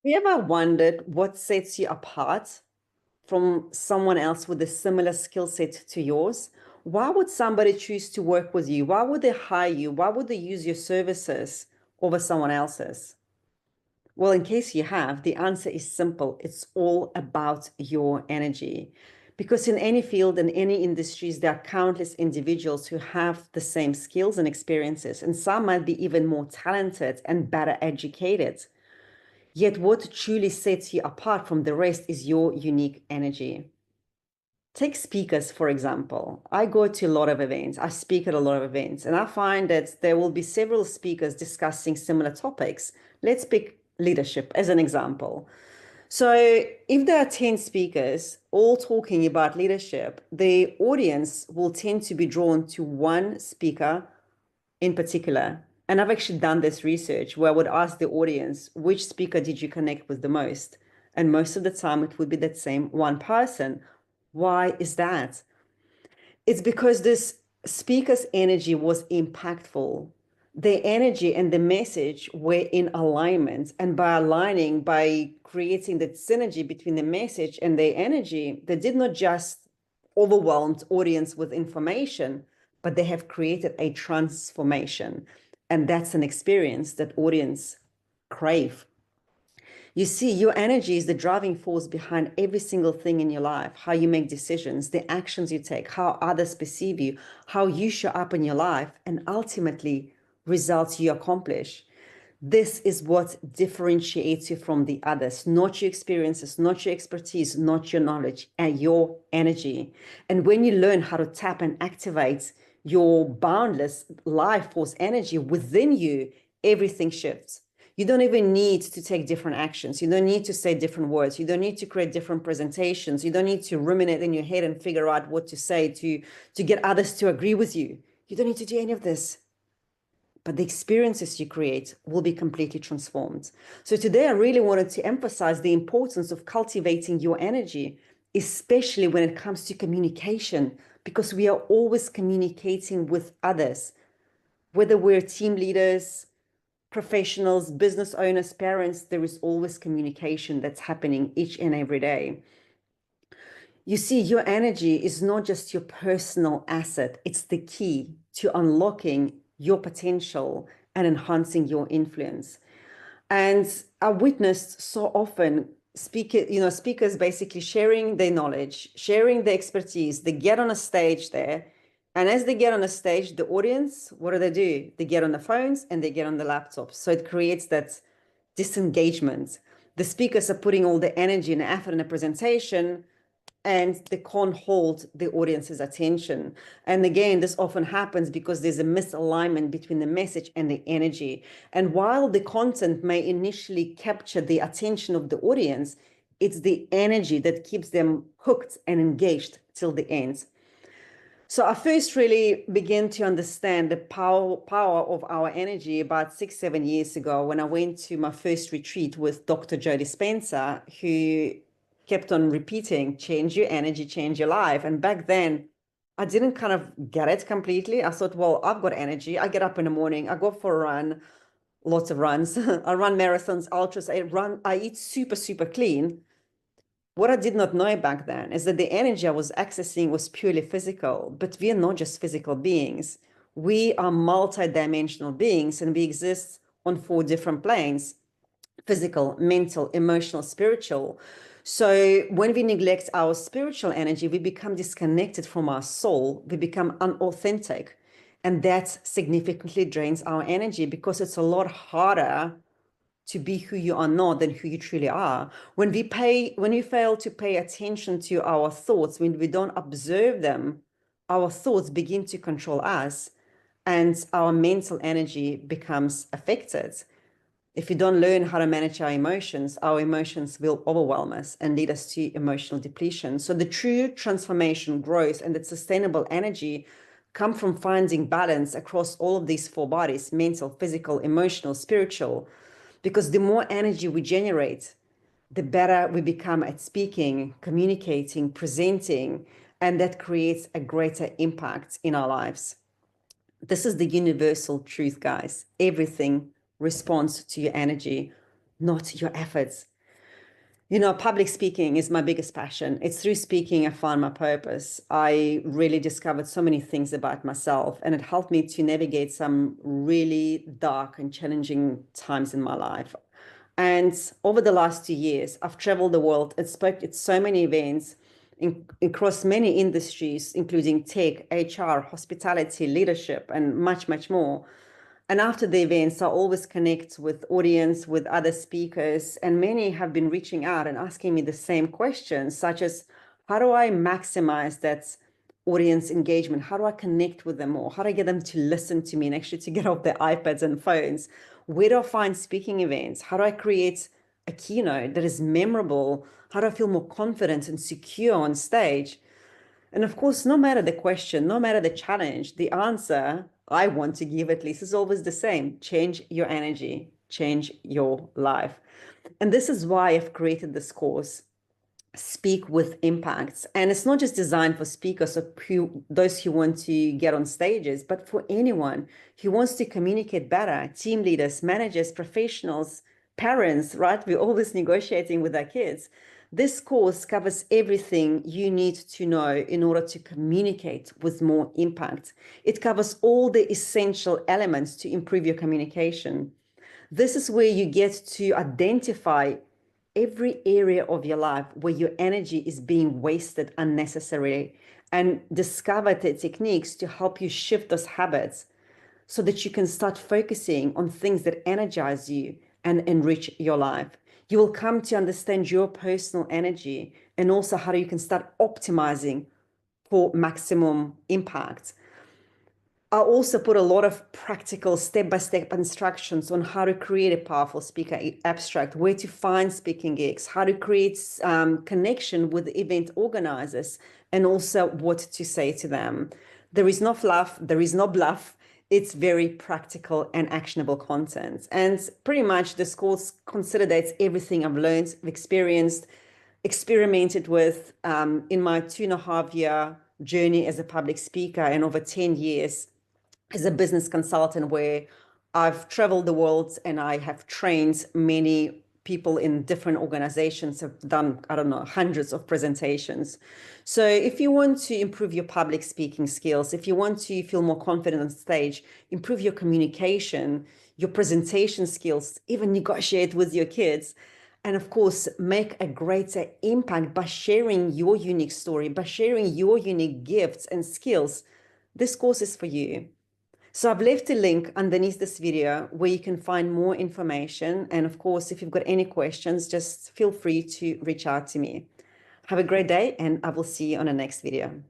you ever wondered what sets you apart from someone else with a similar skill set to yours? Why would somebody choose to work with you? Why would they hire you? Why would they use your services over someone else's? Well, in case you have, the answer is simple. It's all about your energy. Because in any field, in any industries, there are countless individuals who have the same skills and experiences, and some might be even more talented and better educated. Yet, what truly sets you apart from the rest is your unique energy. Take speakers, for example. I go to a lot of events, I speak at a lot of events, and I find that there will be several speakers discussing similar topics. Let's pick leadership as an example. So, if there are 10 speakers all talking about leadership, the audience will tend to be drawn to one speaker in particular. And I've actually done this research where I would ask the audience, which speaker did you connect with the most? And most of the time, it would be that same one person. Why is that? It's because this speaker's energy was impactful. The energy and the message were in alignment. And by aligning, by creating that synergy between the message and the energy, they did not just overwhelm the audience with information, but they have created a transformation. And that's an experience that audience crave. You see, your energy is the driving force behind every single thing in your life, how you make decisions, the actions you take, how others perceive you, how you show up in your life, and ultimately results you accomplish. This is what differentiates you from the others, not your experiences, not your expertise, not your knowledge, and your energy. And when you learn how to tap and activate your boundless life force energy within you, everything shifts. You don't even need to take different actions. You don't need to say different words. You don't need to create different presentations. You don't need to ruminate in your head and figure out what to say to get others to agree with you. You don't need to do any of this, but the experiences you create will be completely transformed. So today I really wanted to emphasize the importance of cultivating your energy, especially when it comes to communication, because we are always communicating with others, whether we're team leaders, professionals, business owners, parents, there is always communication that's happening each and every day. You see, your energy is not just your personal asset, it's the key to unlocking your potential and enhancing your influence. And I witnessed so often speakers basically sharing their knowledge, sharing their expertise. They get on a stage there. And as they get on a stage, the audience, what do? They get on the phones and they get on the laptops. So it creates that disengagement. The speakers are putting all the energy and effort in a presentation, and they can't hold the audience's attention. And again, this often happens because there's a misalignment between the message and the energy. And while the content may initially capture the attention of the audience, it's the energy that keeps them hooked and engaged till the end. So I first really began to understand the power of our energy about 6, 7 years ago when I went to my first retreat with Dr. Joe Dispenza, who kept on repeating, change your energy, change your life. And back then, I didn't kind of get it completely. I thought, well, I've got energy. I get up in the morning, I go for a run, lots of runs. I run marathons, ultras. I eat super, super clean. What I did not know back then is that the energy I was accessing was purely physical, but we are not just physical beings. We are multidimensional beings and we exist on 4 different planes: physical, mental, emotional, spiritual. So when we neglect our spiritual energy, we become disconnected from our soul, we become unauthentic. And that significantly drains our energy because it's a lot harder to be who you are not than who you truly are. When we fail to pay attention to our thoughts, when we don't observe them, our thoughts begin to control us and our mental energy becomes affected. If we don't learn how to manage our emotions will overwhelm us and lead us to emotional depletion. So the true transformation, growth, and that sustainable energy come from finding balance across all of these 4 bodies: mental, physical, emotional, spiritual. Because the more energy we generate, the better we become at speaking, communicating, presenting, and that creates a greater impact in our lives. This is the universal truth, guys. Everything responds to your energy. not your efforts. Public speaking is my biggest passion. It's through speaking I found my purpose. I really discovered so many things about myself, and it helped me to navigate some really dark and challenging times in my life. And over the last 2 years, I've traveled the world and spoke at so many events across many industries, including tech, HR, hospitality, leadership, and much, much more. And after the events, I always connect with audience, with other speakers, and many have been reaching out and asking me the same questions, such as, how do I maximize that audience engagement? How do I connect with them more? How do I get them to listen to me and actually to get off their iPads and phones? Where do I find speaking events? How do I create a keynote that is memorable? How do I feel more confident and secure on stage? And of course, no matter the question, no matter the challenge, the answer I want to give at least is always the same. Change your energy, change your life. And this is why I've created this course, Speak with Impacts. And it's not just designed for speakers or those who want to get on stages, but for anyone who wants to communicate better, team leaders, managers, professionals, parents, right? We're always negotiating with our kids. This course covers everything you need to know in order to communicate with more impact. It covers all the essential elements to improve your communication. This is where you get to identify every area of your life where your energy is being wasted unnecessarily and discover the techniques to help you shift those habits so that you can start focusing on things that energize you and enrich your life. You will come to understand your personal energy and also how you can start optimizing for maximum impact. I also put a lot of practical step-by-step instructions on how to create a powerful speaker abstract, where to find speaking gigs, how to create connection with event organizers, and also what to say to them. There is no fluff, there is no bluff. It's very practical and actionable content. And pretty much this course consolidates everything I've learned, experienced, experimented with in my 2.5 year journey as a public speaker and over 10 years as a business consultant, where I've traveled the world and I have trained many people in different organizations, have done, I don't know, hundreds of presentations. So if you want to improve your public speaking skills, if you want to feel more confident on stage, improve your communication, your presentation skills, even negotiate with your kids, and of course, make a greater impact by sharing your unique story, by sharing your unique gifts and skills, this course is for you. So I've left a link underneath this video where you can find more information. And of course, if you've got any questions, just feel free to reach out to me. Have a great day, and I will see you on the next video.